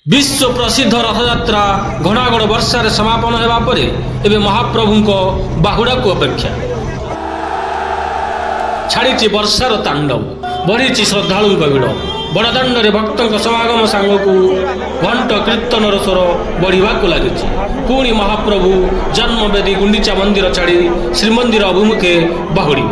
विश्व प्रसिद्ध रथयात्रा घणागड़ वर्षार समापन होगा परे एबे महाप्रभुंको बाहुड़ा को अपेक्षा छाड़ी वर्षार तांडव बढ़ी श्रद्धालु भिड़ बड़दाण्ड भक्तों समागम सांगकू घंट कीर्तनर स्वर बढ़ा लगी पुणी महाप्रभु जन्मवेदी गुंडीचा मंदिर छाड़ी श्रीमंदिर अभिमुखे बाहुड़ी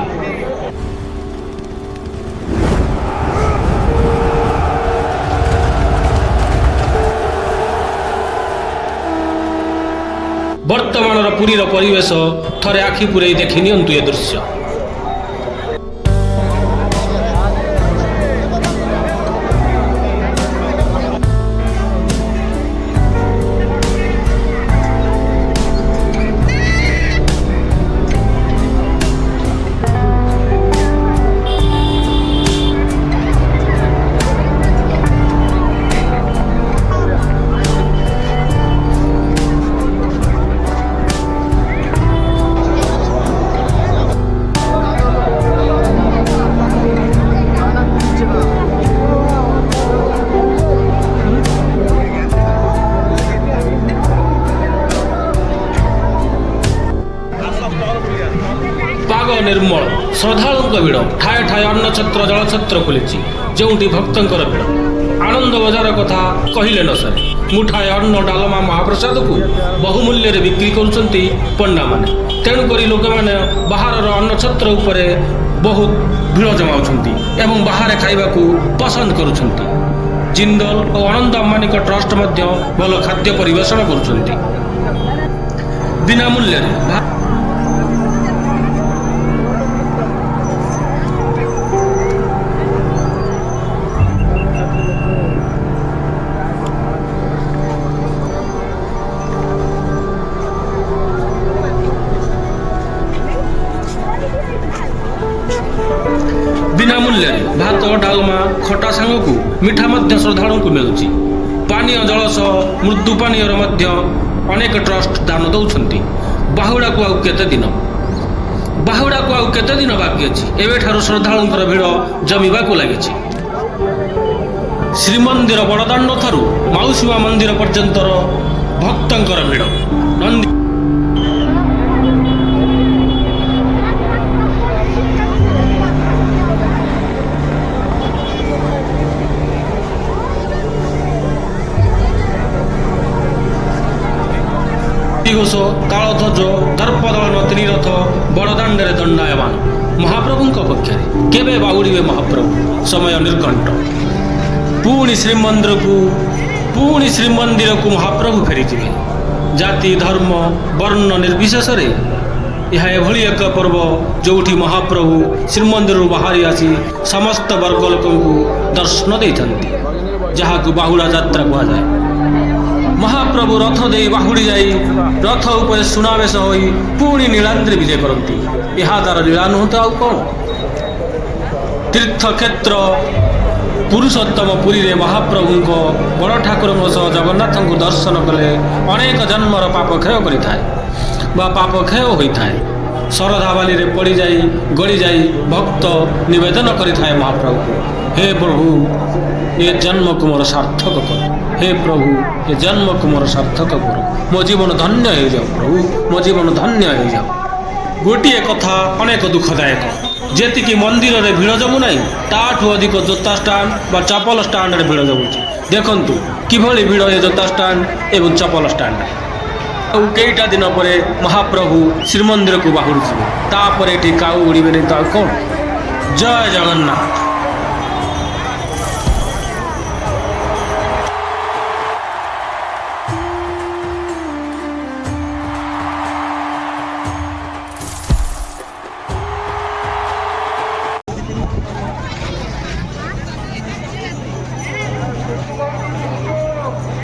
वर्तमान पुरीर परिवेश थरे आखि पुरे देखि नियंतु ए दृश्य। निर्मल श्रद्धालुं भिड़ ठाए ठाए अन्नछत्र जलछत्र खोली जो भक्तर भिड़ आनंद बजार कथा कहले न सरे मुठाए अन्न डालमा महाप्रसाद को बहुमूल्य बिक्री करुँच पंडा माने तेणुक लोक मैंने बाहर अन्नछत्र उपरे बहुत भिड़ जमाउंट एवं बाहर खाइबा पसंद करुँच जिंदल और आनंद अंबानी ट्रस्ट भल खाद्य परिवेषण करुँच बिना मूल्य बिना मूल्य भात डालमा खटा सांग को मिठा श्रद्धालु को मिलूँ पानीय जल सह मृदु पानीय अनेक ट्रस्ट दान दौरान बाहुड़ा को आउ केते दिन बाकी अच्छी एवं श्रद्धालुंर भिड़ जमीवा लगी श्रीमंदिर बड़दाण्ड ठारू माउसीमा मंदिर पर्यंतर भक्तर भिड़ नंदी घोष तालध्वज दर्पदलन त्रिरथ बड़दाण्ड दंडायमान महाप्रभु पक्ष केवे बाहुड़े महाप्रभु समय निर्घंट पुणी श्रीमंदिर को महाप्रभु फेरी जाति धर्म वर्ण निर्विशेष यह एभली एक पर्व जोठी महाप्रभु श्रीमंदिर बाहरी आसी समस्त वर्ग लोक दर्शन देते जहाँ बाहुड़ा यात्रा कहुए महाप्रभु रथ दे बाहुड़ी जाई रथ उपर सुनावेश होई पुणी नीलाद्री विजय करती यह तार लीला नुह तो आउ कौन तीर्थक्षेत्र पुरुषोत्तम पुरी रे महाप्रभु बड़ ठाकुर जगन्नाथ को दर्शन कले अनेक जन्मर पाप क्षय करें पाप क्षय होता है शरधा बाली रे पड़ी जाई गड़ी जाई भक्त निवेदन करें महाप्रभु हे प्रभु ये जन्म को मोर सार्थक कर हे प्रभु ये जन्म को मोर सार्थक कर मो जीवन धन्य हो जाओ प्रभु मो जीवन धन्य हो जाओ गोटे कथा अनेक दुखदायक जेतिकी मंदिर रे भिड़ जमु ना ताठू अधिक जोता स्टाण्ड बा चपल स्टाण्ड रे भिड़ जमुची देखंतु किभली भिड़ ए जोता स्टाण्ड एवं चपल स्टाण्ड कईटा दिन पर महाप्रभु श्रीमंदिर को बाहुड़ी तापर ये काऊ उड़े नहीं तो कौन जय जगन्नाथ।